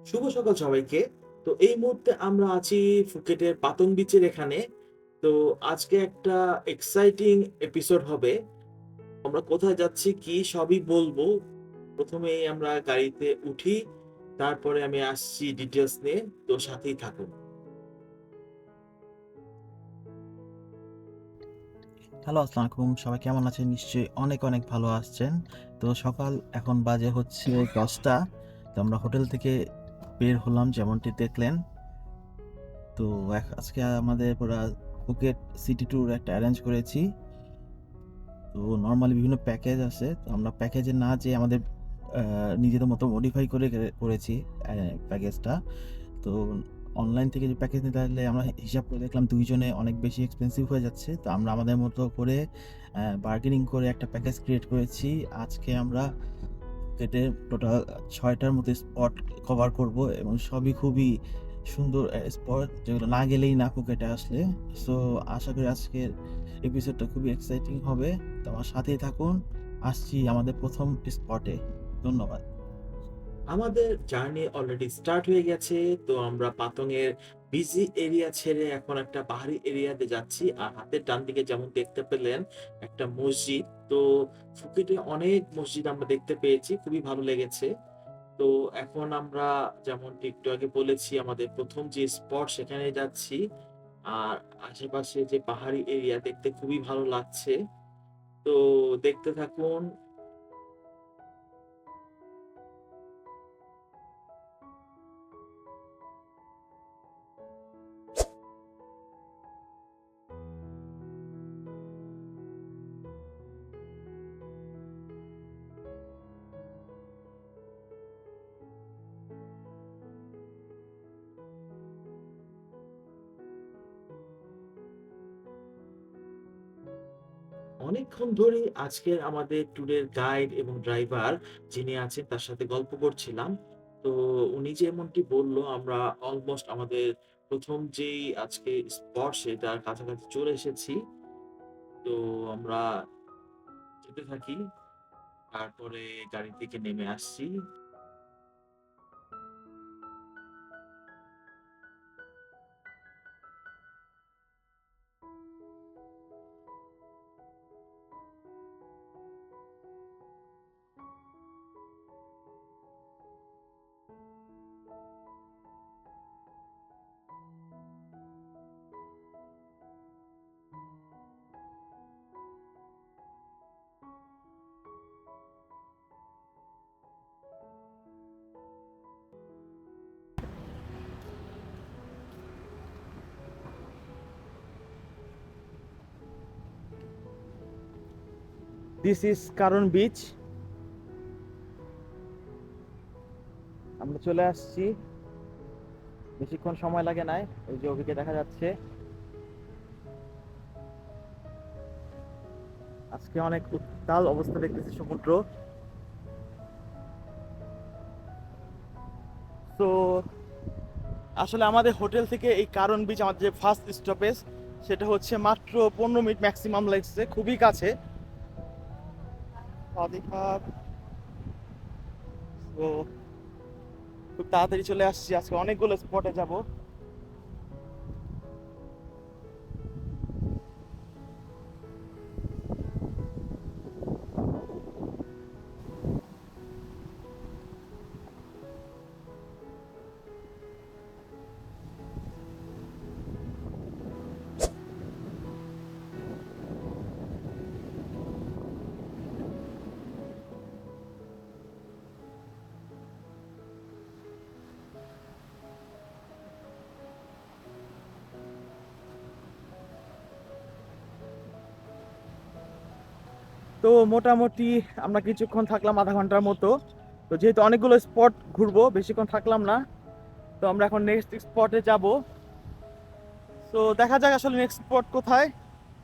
শুভ সকাল সবাইকে। তো এই মুহূর্তে আমরা আছি ফুকেটের পাতং বিচের এখানে। তো আজকে একটা এক্সাইটিং এপিসোড হবে। আমরা কোথায় যাচ্ছি কি সবই বলবো। ১ম এই আমরা গাড়িতে উঠি, তারপরে আমি আসছি ডিটেইলস নিয়ে। তো সাথেই থাকুন। হ্যালো, আসসালামু আলাইকুম। সবাই কেমন আছেন? নিশ্চয়ই অনেক, অনেক ভালো আছেন। তো সকাল এখন বাজে হচ্ছে ১০টা। তো আমরা হোটেল থেকে বের হলাম যেমনটি দেখলেন। তো আজকে আমাদের পুরা ফুকেট সিটি ট্যুর একটা অ্যারেঞ্জ করেছি। তো নরমালি বিভিন্ন প্যাকেজ আছে। তো আমরা প্যাকেজে না যেয়ে আমাদের আ নিজেদের মতো মডিফাই করেছি প্যাকেজটা। তো অনলাইন থেকে যে প্যাকেজ নিতে আসলে আমরা হিসাব করে দেখলাম ২ জনে অনেক বেশি এক্সপেন্সিভ হয়ে যাচ্ছে। তো আমরা আমাদের মতো করে বার্গেনিং করে একটা প্যাকেজ ক্রিয়েট করেছি। আজকে আমরা ফুকেটে টোটাল ৬ টার মতো স্পট কভার করব এবং সবই খুবই সুন্দর স্পট যেগুলো না গেলেই না ফুকেটে আসলে। সো আশা করি আজকের এপিসোডটা খুবই এক্সাইটিং হবে। তো আমার সাথেই থাকুন। আসছি আমাদের ১ম স্পটে। ধন্যবাদ। আমাদের জার্নি অলরেডি স্টার্ট হয়ে গেছে। তো আমরা পাতং-এর বিজি এরিয়া ছেড়ে এখন একটা পাহাড়ি এরিয়াতে যাচ্ছি। আর হাতের ডান দিকে যেমন দেখতে পেলেন একটা মসজিদ। তো ফুকেটে অনেক মসজিদ আমরা দেখতে পেয়েছি। খুবই ভালো লেগেছে। তো এখন আমরা যেমনটি একটু আগে বলেছি আমাদের ১ম যে স্পট সেখানে যাচ্ছি। আর আশেপাশে যে পাহাড়ি এরিয়া দেখতে খুবই ভালো লাগছে। তো দেখতে থাকুন। অনেকক্ষণ ধরেই আজকের আমাদের ট্যুরের গাইড এবং ড্রাইভার যিনি আছেন তার সাথে গল্প করছিলাম। তো উনি যেমনটি বলল আমরা অলমোস্ট আমাদের ১ম যেই আজকে স্পট সেটার কাছাকাছি চলে এসেছি। তো আমরা যেতে থাকি। তারপরে গাড়ি থেকে নেমে আসছি। দিস ইজ কারণ বিচ। আমরা চলে আসছি, বেশিক্ষণ সময় লাগে নাই। ওই যে ওদিকে দেখা যাচ্ছে আজকে অনেক উত্তাল অবস্থা দেখতেছি সমুদ্র। তো আসলে আমাদের হোটেল থেকে এই কারণ বিচ আমাদের যে ফার্স্ট স্টপেজ সেটা হচ্ছে মাত্র ১৫ মিনিট ম্যাক্সিমাম লাগছে, খুবই কাছে। তো খুব তাড়াতাড়ি চলে আসছি, আজকে অনেকগুলো স্পটে যাব। তো মোটামুটি আমরা কিছুক্ষণ থাকলাম, আধা ঘন্টার মতো। তো যেহেতু অনেকগুলো স্পট ঘুরবো, বেশিক্ষণ থাকলাম না। তো আমরা এখন নেক্সট স্পটে যাব। তো দেখা যাক আসলে নেক্সট স্পট কোথায়।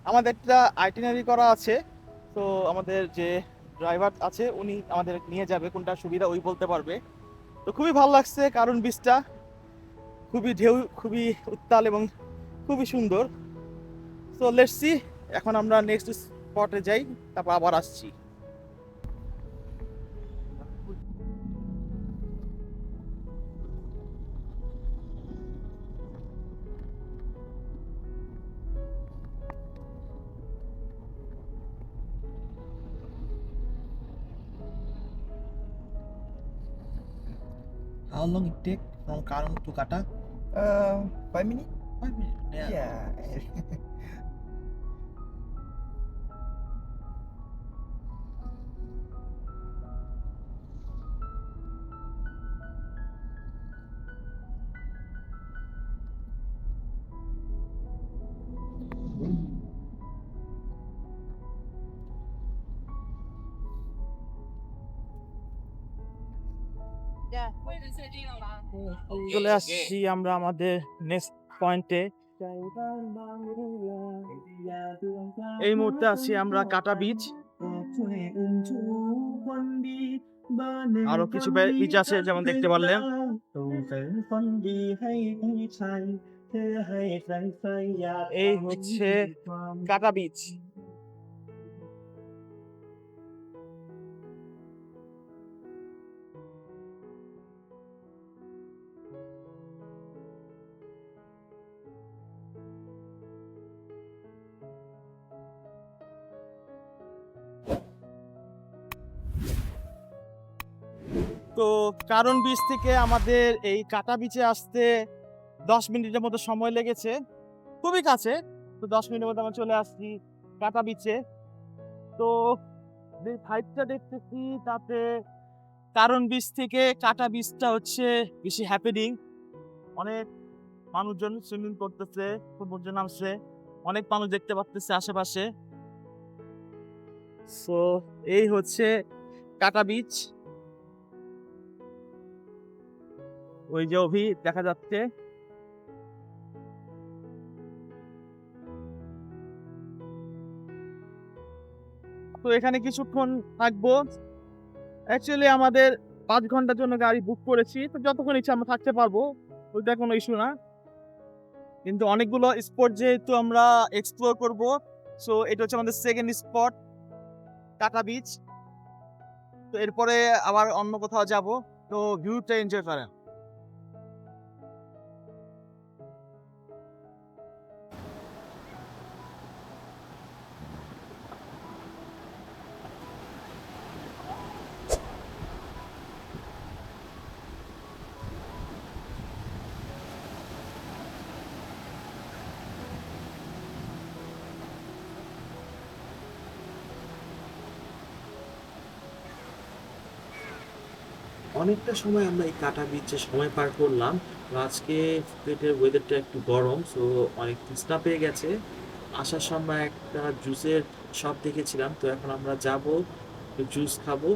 আমাদের একটা আইটিনারি করা আছে। তো আমাদের যে ড্রাইভার আছে উনি আমাদের নিয়ে যাবে, কোনটা সুবিধা ওই বলতে পারবে। তো খুবই ভালো লাগছে, কারণ বিচটা খুবই ঢেউ, খুবই উত্তাল এবং খুবই সুন্দর। সো লেটস সি, এখন আমরা নেক্সট স্পটে যাই, তারপর আবার আসছি। how long it take from Karun to Kata? 5 minutes? 5 minutes. Yeah. চলে আসছি আমরা আমাদের নেক্সট পয়েন্টে। এই মুহূর্তে আছি আমরা কাটা বিচ। আরো কিছু বিচ আছে যেমন দেখতে পারলেন। এই হচ্ছে কাটা বিচ। তো কারণ বিচ থেকে আমাদের এই কাটা বিচে আসতে 10 মিনিটের মতো সময় লেগেছে, খুবই কাছে। তো 10 মিনিটের মধ্যে আমরা চলে আসছি কাটা বিচে। তো যে ফাইটটা দেখতেছি তাতে কারণ বিচ থেকে কাটা বিচটা হচ্ছে বেশি হ্যাপেনিং। অনেক মানুষজন সুইমিং করতেছে, সমুদ্রে নামছে, অনেক মানুষ দেখতে পাচ্তেছে আশেপাশে। সো এই হচ্ছে কাটা বিচ। ওই যে অভি দেখা যাচ্ছে। তো এখানে কিছুক্ষণ থাকবো। অ্যাকচুয়ালি আমাদের 5 ঘন্টার জন্য গাড়ি বুক করেছি, তো যতক্ষণ ইচ্ছা আমরা থাকতে পারবো, ওইটা কোনো ইস্যু না। কিন্তু অনেকগুলো স্পট যেহেতু আমরা এক্সপ্লোর করব, সো এটা হচ্ছে আমাদের সেকেন্ড স্পট কাটা বিচ। তো এরপরে আবার অন্য কোথাও যাব, তো ভিউটা এনজয় করেন। অনেকটা সময় আমরা এই কাটা বিচে সময় পার করলাম। তো আজকে সিলেটের ওয়েদারটা একটু গরম, সো অনেক তৃষ্ণা পেয়ে গেছে। আসার সময় একটা জুসের শপ দেখেছিলাম, তো এখন আমরা যাব একটু জুস খাবো।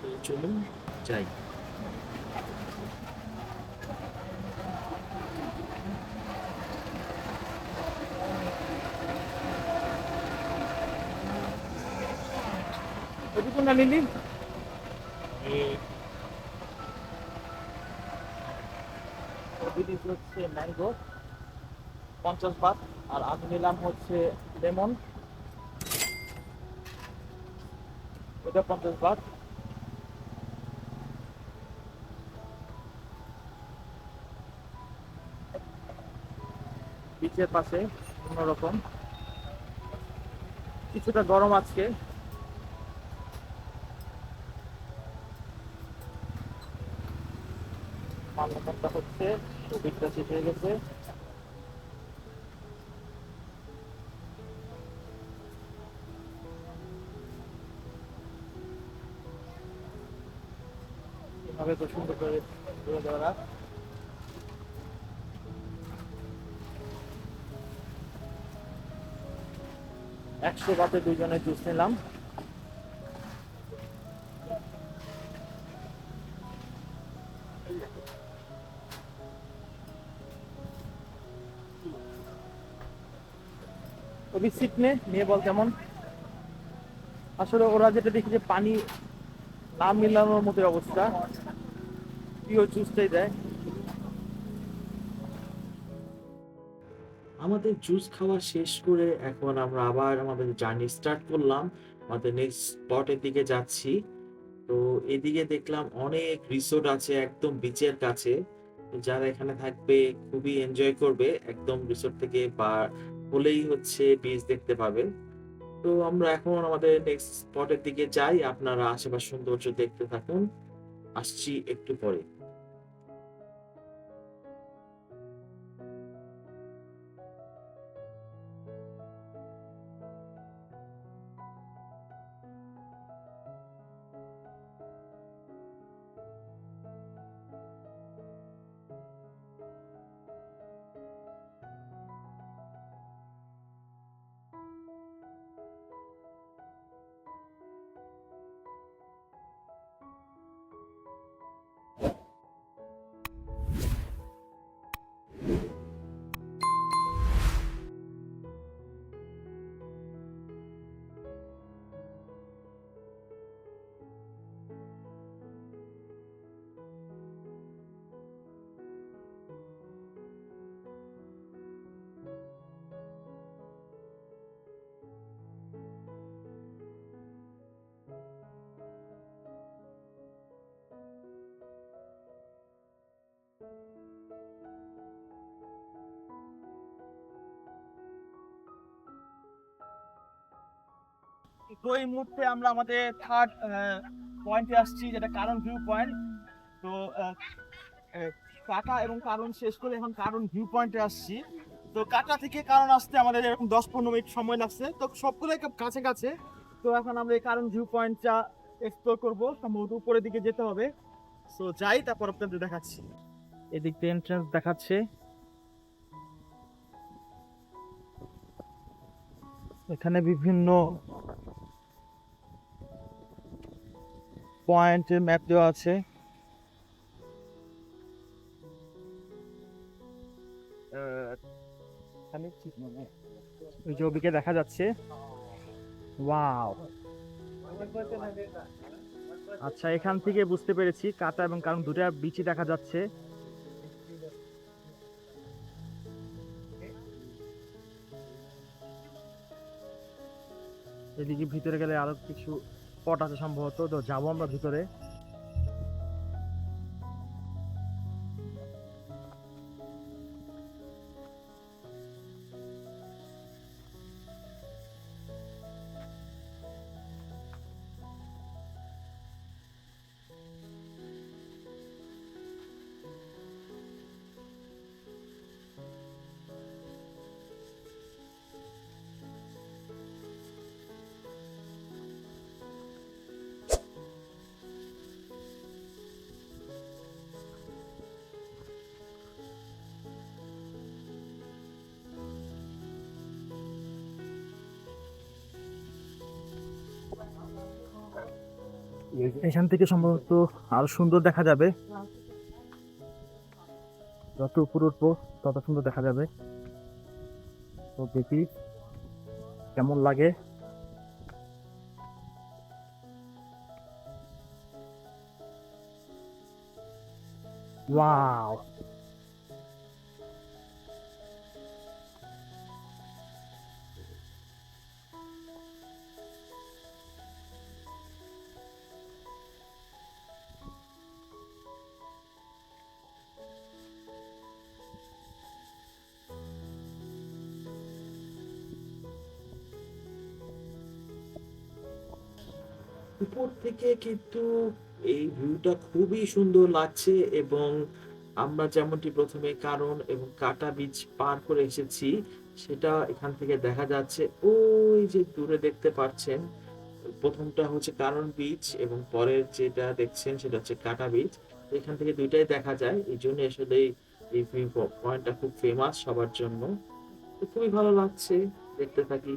তো চলুন যাই। ওটি কোনটা নিলি? হচ্ছে ম্যাঙ্গো 50 বাট, আর আমি নিলাম হচ্ছে লেমন, এটা 50 বাট। বিচের পাশে অন্যরকম, কিছুটা গরম আজকে। মালটা হচ্ছে বিচটা শেষ হয়ে গেছে। এভাবে তো সুন্দর করে তুলে দেওয়া। 100 বাটে দুইজনে জুস নিলাম। ওই সিট নিয়ে বল কেমন। আসলে ওরা যেটা দেখি যে পানি না মিলানোর মতো অবস্থা, পিওর জুসটাই দেয়। আমাদের জুস খাওয়া শেষ করে এখন আমরা আবার আমাদের জার্নি স্টার্ট করলাম। আমাদের নেক্সট স্পটের দিকে যাচ্ছি। তো এদিকে দেখলাম অনেক রিসোর্ট আছে একদম বিচের কাছে। তো যারা এখানে থাকবে খুবই এনজয় করবে, একদম রিসোর্ট থেকে বা হলেই হচ্ছে বিচ দেখতে পাবে। তো আমরা এখন আমাদের নেক্সট স্পটের দিকে যাই, আপনারা আশেপাশ সৌন্দর্য দেখতে থাকুন, আসছি একটু পরে। তো এই মুহূর্তে আমরা আমাদের থার্ড পয়েন্টে আসছি, যেটা কারণ ভিউ পয়েন্ট। তো কাটা এবং কারণ শেষ করে এখন কারণ ভিউ পয়েন্টে আসছি। তো কাটা থেকে কারণ আসতে আমাদের এরকম 10-15 মিনিট সময় লাগছে, তো সবগুলো কাছে কাছে। তো এখন আমরা এই কারণ ভিউ পয়েন্টটা এক্সপ্লোর করবো, সম্ভবত উপরের দিকে যেতে হবে। সো যাই, তারপর আপনাদের দেখাচ্ছি। এদিক দিয়ে এন্ট্রান্স দেখাচ্ছে। এখানে বিভিন্ন পয়েন্টের ম্যাপ দেওয়া আছে। ওই যে ওদিকে দেখা যাচ্ছে। ওয়াও, আচ্ছা, এখান থেকে বুঝতে পেরেছি কাটা এবং কারণ দুটা বিচই দেখা যাচ্ছে। এদিকে ভিতরে গেলে আরো কিছু স্পট আছে সম্ভবত, তো যাবো আমরা ভিতরে। এখান থেকে সম্ভবত আরো সুন্দর দেখা যাবে, যত উপরে উঠবো তত সুন্দর দেখা যাবে। তো দেখি কেমন লাগে। ওয়াও, উপর থেকে কিন্তু এই ভিউটা খুবই সুন্দর লাগছে, এবং আমরা যেমনটি প্রথমে কারণ এবং কাটা বিচ পার করে এসেছি সেটা এখান থেকে দেখা যাচ্ছে। ওই যে দূরে দেখতে পাচ্ছেন, প্রথমটা হচ্ছে কারণ বিচ এবং পরের যেটা দেখছেন সেটা হচ্ছে কাটা বিচ। এখান থেকে দুইটাই দেখা যায়, এই জন্য আসলে এই ভিউ পয়েন্টটা খুব ফেমাস সবার জন্য। তো খুবই ভালো লাগছে, দেখতে থাকি।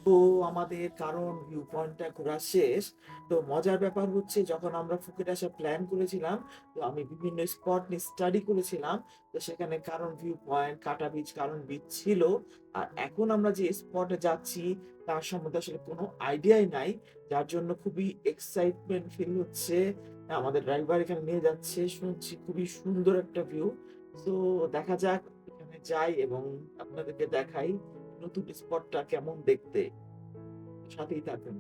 তো আমাদের কারণ ভিউ পয়েন্টটা ঘোরা শেষ। তো মজার ব্যাপার হচ্ছে, যখন আমরা ফুকেট আসার প্ল্যান করেছিলাম, তো আমি বিভিন্ন স্পট নিয়ে স্টাডি করেছিলাম। তো সেখানে কারণ ভিউ পয়েন্ট, কাটা বিচ, কারণ বিচ ছিল। আর এখন আমরা যে স্পটে যাচ্ছি তার সম্বন্ধে আসলে কোনো আইডিয়াই নাই, যার জন্য খুবই এক্সাইটমেন্ট ফিল হচ্ছে। আমাদের ড্রাইভার এখানে নিয়ে যাচ্ছে, শুনছি খুবই সুন্দর একটা ভিউ। তো দেখা যাক, এখানে যাই এবং আপনাদেরকে দেখাই নতুন স্পটটা কেমন দেখতে। সাথেই থাকুন।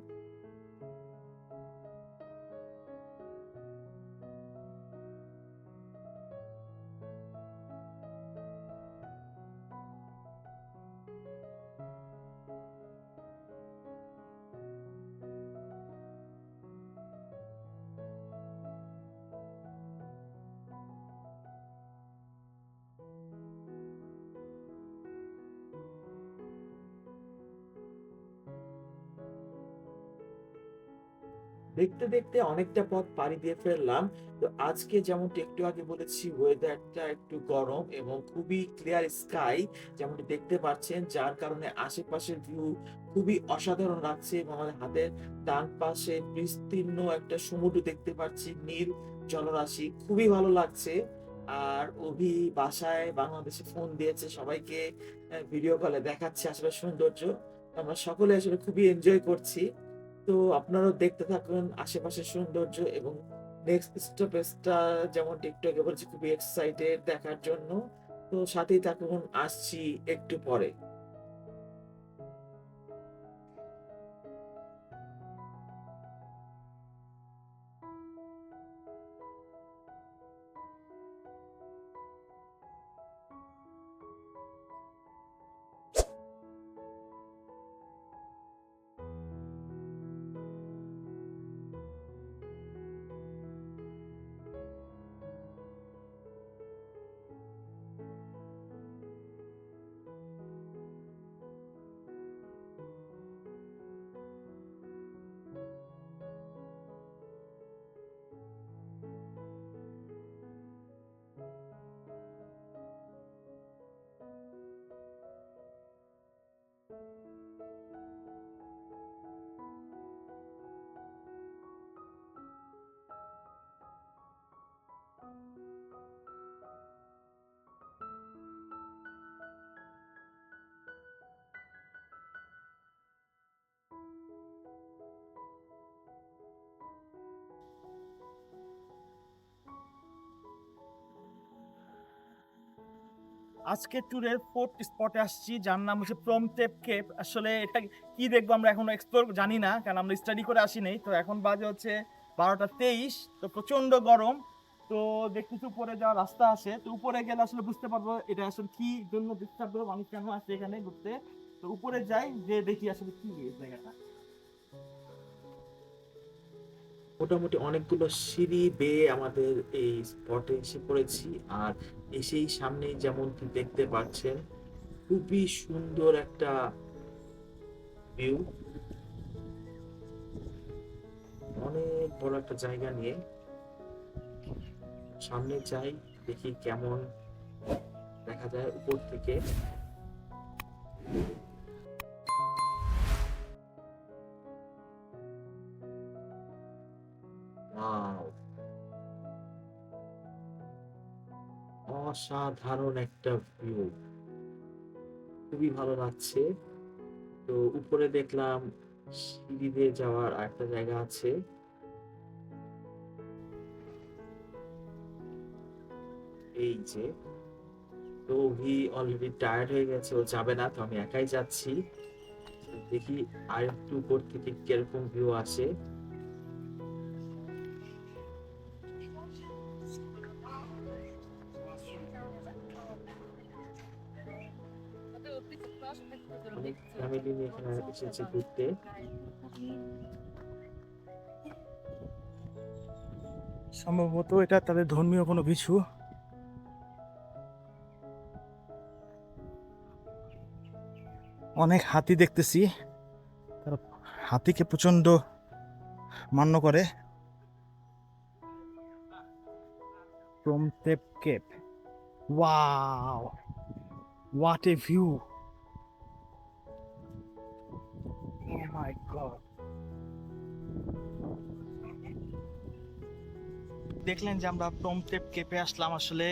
দেখতে দেখতে অনেকটা পথ পাড়ি দিয়ে ফেললাম। তো আজকে যেমনটি একটু আগে বলেছি, ওয়েদারটা একটু গরম এবং খুবই ক্লিয়ার স্কাই যেমনটি দেখতে পাচ্ছেন, যার কারণে আশেপাশের ভিউ খুবই অসাধারণ লাগছে। এবং আমাদের হাতের ডান পাশে বিস্তীর্ণ একটা সমুদ্র দেখতে পাচ্ছি, নীল জলরাশি, খুবই ভালো লাগছে। আর অভি বাসায় বাংলাদেশে ফোন দিয়েছে সবাইকে, ভিডিও কলে দেখাচ্ছে আসলে সৌন্দর্য। আমরা সকলে আসলে খুবই এনজয় করছি। তো আপনারাও দেখতে থাকুন আশেপাশের সৌন্দর্য এবং নেক্সট স্টপেজটা যেমন টিকটকে বলছি খুবই এক্সাইটেড দেখার জন্য। তো সাথেই থাকুন, আসছি একটু পরে। আজকে ট্যুরের ফোর্থ স্পটে আসছি, যার নাম হচ্ছে প্রমতেপ কেভ। আসলে এটা কি দেখবো আমরা এখনো এক্সপ্লোর জানি না, কারণ আমরা স্টাডি করে আসি নাই। তো এখন বাজে হচ্ছে 12টা 23, তো প্রচন্ড গরম। তো দেখতেছি উপরে যাওয়ার রাস্তা আছে, তো উপরে গেলে আসলে বুঝতে পারবো এটা আসলে কি জন্য ডিস্টার্ব করবো, মানুষ কেন আসছে এখানে ঘুরতে। তো উপরে যাই, যে দেখি আসলে কি এই জায়গাটা। মোটামুটি অনেকগুলো সিঁড়ি বেয়ে আমাদের এই স্পটে এসে পড়েছি। আর এসেই সামনেই যেমনটি দেখতে পাচ্ছেন, খুবই সুন্দর একটা ভিউ, অনেক বড় একটা জায়গা নিয়ে। সামনে যাই, দেখি কেমন দেখা যায় উপর থেকে। ওয়াও, অসাধারণ একটা ভিউ, খুবই ভালো লাগছে। তো উপরে দেখলাম সিঁড়ি দিয়ে যাওয়ার একটা জায়গা আছে, এই যে। তো অলরেডি টায়ার্ড হয়ে গেছে, ও যাবে না, তো আমি একাই যাচ্ছি। দেখি আর একটু উপর থেকে কিরকম ভিউ আসে। অনেক ফ্যামিলি নিয়ে এখানে এসেছে ঘুরতে। সম্ভবত এটা তাদের ধর্মীয় কোনো কিছু। অনেক হাতি দেখতেছি, তারা হাতিকে প্রচন্ড মান্য করে। প্রমতেপ cave, wow, what a view, oh my god. দেখলেন যে আমরা প্রমতেপ কেপে আসলাম। আসলে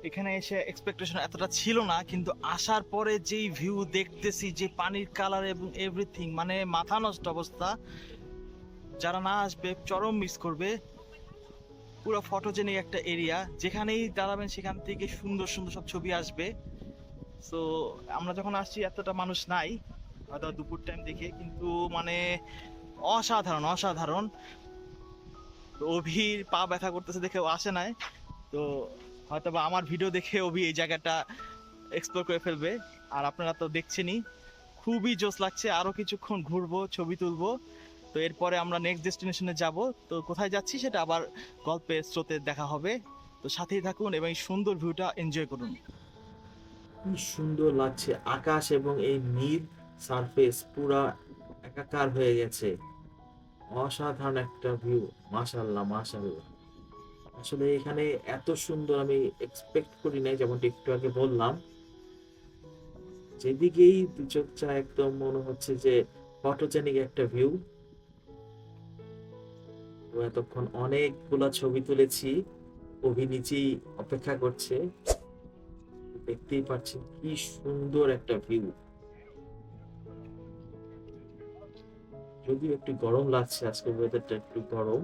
এখানে এসে এক্সপেকটেশন এতটা ছিল না, কিন্তু আসার পরে যেই ভিউ দেখতেছি, যে পানির কালার এবং এভরিথিং, মানে মাথা নষ্ট অবস্থা। যারা না আসবে চরম মিস করবে। পুরো ফটোজেনিক একটা এরিয়া, যেখানেই দাঁড়াবেন সেখান থেকে সুন্দর সুন্দর সব ছবি আসবে। সো আমরা যখন আসছি এতটা মানুষ নাই, হয়তো দুপুর টাইম দেখে, কিন্তু মানে অসাধারণ অসাধারণ। তো অভির পা ব্যথা করতেছে দেখে ও আসে নাই। তো হয়তো বা আমার ভিডিও দেখে অভি এই জায়গাটা এক্সপ্লোর করে ফেলবে। আর আপনারা তো দেখছেনই, খুবই জোস লাগছে। আরো কিছুক্ষণ ঘুরবো, ছবি তুলবো। তো এরপরে আমরা নেক্সট ডেস্টিনেশনে যাব। তো কোথায় যাচ্ছি সেটা আবার গল্পের স্রোতে দেখা হবে। তো সাথেই থাকুন এবং এই সুন্দর ভিউটা এনজয় করুন। কি সুন্দর লাগছে, আকাশ এবং এই নীল সারফেস পুরা একাকার হয়ে গেছে। অসাধারণ একটা ভিউ, মাশাআল্লাহ মাশাআল্লাহ। আসলে এখানে এত সুন্দর আমি এক্সপেক্ট করি নাই, যেমনটি একটু আগে বললাম। যেদিকেই দু চোখ যায় একদম মনে হচ্ছে যে ফটোজেনিক একটা ভিউ। তো এতক্ষণ অনেকগুলা ছবি তুলেছি, অভি নিচেই অপেক্ষা করছে। দেখতেই পাচ্ছেন কি সুন্দর একটা ভিউ। যদিও একটু গরম লাগছে, আজকের ওয়েদারটা একটু গরম,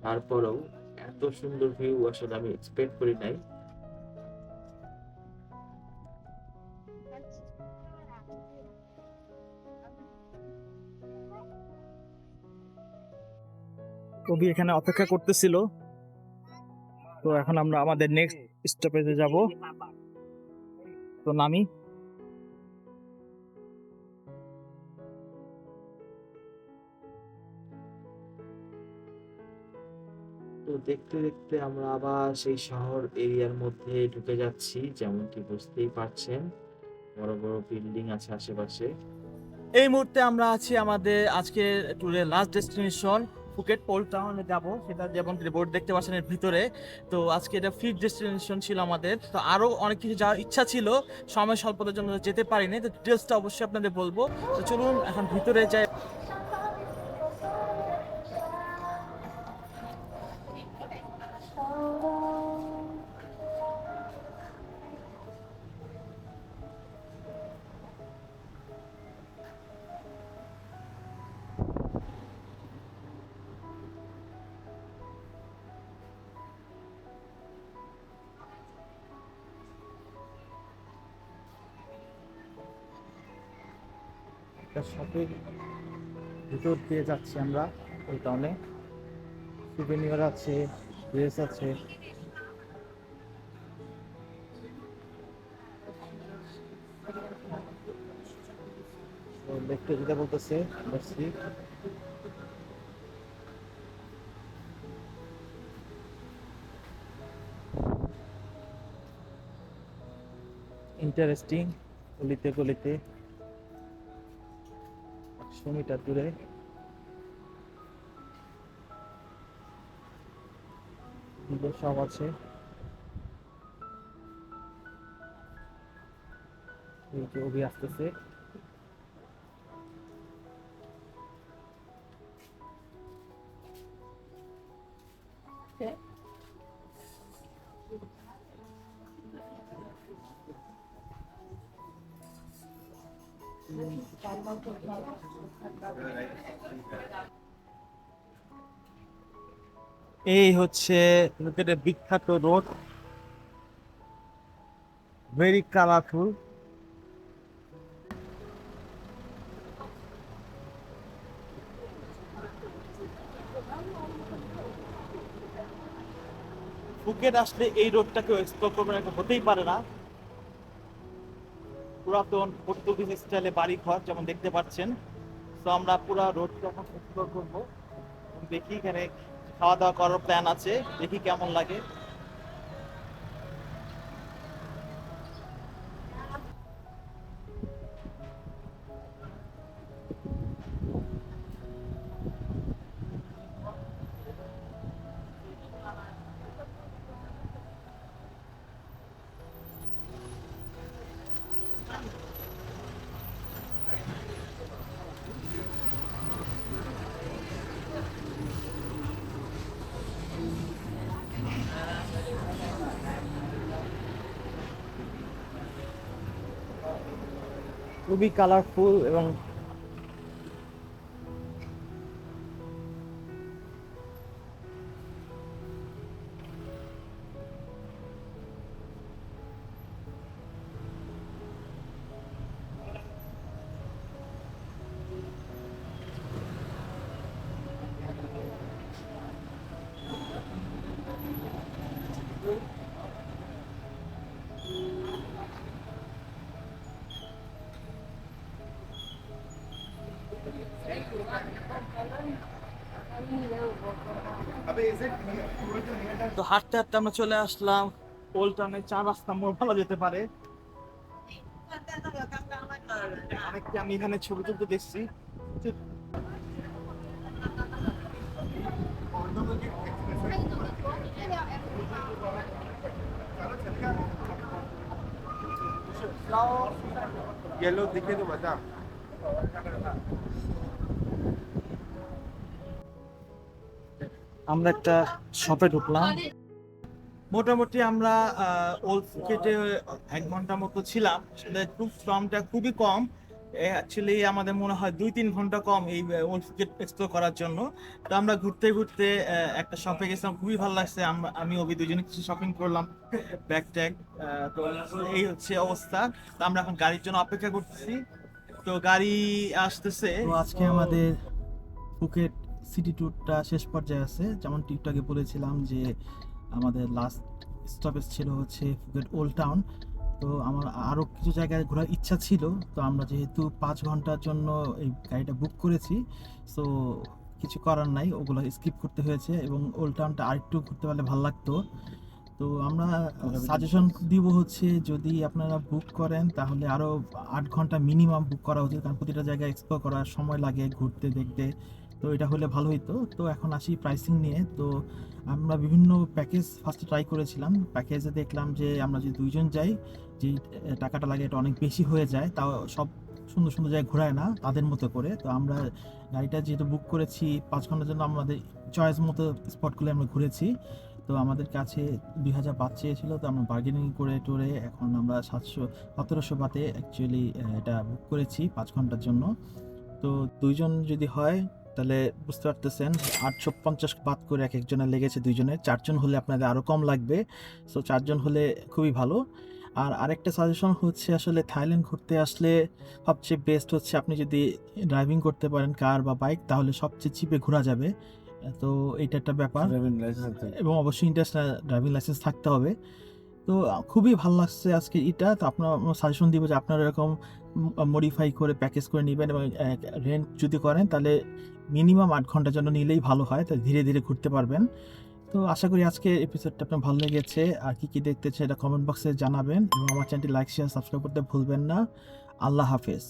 তারপরেও এত সুন্দর ভিউ আসলে আমি এক্সপেক্ট করি নাই। কবি এখানে অপেক্ষা করতেছিল, তো এখন আমরা আমাদের নেক্সট স্টপেজে যাব। তো নামি। তো দেখতে দেখতে আমরা আবার সেই শহর এরিয়ার মধ্যে ঢুকে যাচ্ছি, যেমনটি বুঝতেই পারছেন বড় বড় বিল্ডিং আছে আশেপাশে। এই মুহূর্তে আমরা আছি আমাদের আজকের ট্যুরের লাস্ট ডেস্টিনেশন ফুকেট ওল্ড টাউনে যাব, সেটা যেমন বোর্ড দেখতে পাচ্ছেন এর ভিতরে। তো আজকে এটা ফিফথ ডেস্টিনেশন ছিল আমাদের, তো আরো অনেক কিছু যাওয়ার ইচ্ছা ছিল, সময় স্বল্পতার জন্য যেতে পারিনি, তো ডিটেলসটা অবশ্যই আপনাদের বলবো। তো চলুন এখন ভিতরে যাই। একটা শপের ভিতর দিয়ে যাচ্ছি আমরা ওই টাউনে। সুভেনিয়ার আছে, ড্রেস আছে। তো দেখতে যেটা বলতেছে দেখছি। ইন্টারেস্টিং, গলিতে গলিতে 100 মিটার দূরে সব আছে। এই যে অভি আসতেছে। এই হচ্ছে লোকেদের বিখ্যাত রোড, ভেরি কালারফুল। ফুকেট আসলে এই রোডটাকে এক্সপ্লোর করবেন, এটা হতেই পারে না। পুরাতন পর্তুগিজ স্টাইলে বাড়ি ঘর যেমন দেখতে পাচ্ছেন। তো আমরা পুরো রোডটা এখন এক্সপ্লোর করবো, দেখি এখানে খাওয়া দাওয়া করার প্ল্যান আছে, দেখি কেমন লাগে। খুবই কালারফুল এবং তো হাঁটতে হাঁটতে আমরা চলে আসলাম ওল্ড টাউনের 4 রাস্তা মোড় বলা যেতে পারে। অনেককে আমি এখানে ছবি তুলতে দেখছি। येलो दिखे तो बता। আমরা একটা শপে ঢুকলাম। মোটামুটি আমরা ওল্ড ফুকেটে 1 ঘন্টা মতো ছিলাম, সেটা একটু দামটা খুবই কম। অ্যাকচুয়ালি আমাদের মনে হয় 2-3 ঘন্টা কম এই ওল্ড ফুকেট এক্সপ্লোর করার জন্য। তো আমরা ঘুরতে ঘুরতে একটা শপে গেছিলাম, খুবই ভালো লাগছে। আমি অভি দুজনে কিছু শপিং করলাম, ব্যাগ ট্যাগ। তো এই হচ্ছে অবস্থা। তো আমরা এখন গাড়ির জন্য অপেক্ষা করতেছি, তো গাড়ি আসতেছে। তো আজকে আমাদের ফুকেট সিটি ট্যুরটা শেষ পর্যায়ে আছে। যেমন টিকটকে বলেছিলাম যে আমাদের লাস্ট স্টপেজ ছিল হচ্ছে ফুকেট ওল্ড টাউন। তো আমার আরও কিছু জায়গায় ঘোরার ইচ্ছা ছিল, তো আমরা যেহেতু 5 ঘন্টার জন্য এই গাড়িটা বুক করেছি, সো কিছু করার নাই, ওগুলো স্কিপ করতে হয়েছে। এবং ওল্ড টাউনটা আরেকটু ঘুরতে পারলে ভালো লাগতো। তো আমরা সাজেশন দিব হচ্ছে যদি আপনারা বুক করেন তাহলে আরও 8 ঘন্টা মিনিমাম বুক করা উচিত, কারণ প্রতিটা জায়গায় এক্সপ্লোর করার সময় লাগে ঘুরতে দেখতে। তো এটা হলে ভালো হতো। তো এখন আসি প্রাইসিং নিয়ে। তো আমরা বিভিন্ন প্যাকেজ ফার্স্টে ট্রাই করেছিলাম। প্যাকেজে দেখলাম যে আমরা যদি 2 জন যাই, যে টাকাটা লাগে এটা অনেক বেশি হয়ে যায়, তাও সব সুন্দর সুন্দর জায়গায় ঘোরায় না তাদের মতো করে। তো আমরা গাড়িটা যেহেতু বুক করেছি 5 ঘন্টার জন্য, আমাদের চয়েস মতো স্পটগুলো আমরা ঘুরেছি। তো আমাদের কাছে 2005 চেয়েছিল, তো আমরা বার্গেনিং করে টোরে এখন আমরা 1700 বাতে অ্যাকচুয়ালি এটা বুক করেছি 5 ঘন্টার জন্য। তো 2 জন যদি হয় তাহলে বুঝতে পারতেছেন 850 বাত করে এক একজনের লেগেছে 2 জনের। 4 জন হলে আপনাদের আরও কম লাগবে। সো 4 জন হলে খুবই ভালো। আর আরেকটা সাজেশন হচ্ছে আসলে থাইল্যান্ড ঘুরতে আসলে সবচেয়ে বেস্ট হচ্ছে আপনি যদি ড্রাইভিং করতে পারেন কার বা বাইক, তাহলে সবচেয়ে চিপে ঘোরা যাবে। তো এটা একটা ব্যাপার, এবং অবশ্যই ইন্টারন্যাশনাল ড্রাইভিং লাইসেন্স থাকতে হবে। তো খুবই ভালো লাগছে আজকে এটা। তো আপনার সাজেশন দিব যে আপনারা এরকম মডিফাই করে প্যাকেজ করে নেবেন, এবং রেন্ট যদি করেন তাহলে মিনিমাম 8 ঘন্টার জন্য নিলেই ভালো হয়, তাই ধীরে ধীরে ঘুরতে পারবেন। তো আশা করি আজকে এপিসোডটা আপনার ভালো লেগেছে। আর কি কি দেখতে চাই এটা কমেন্ট বক্সে জানাবেন, এবং আমার চ্যানেলটি লাইক শেয়ার সাবস্ক্রাইব করতে ভুলবেন না। আল্লাহ হাফেজ।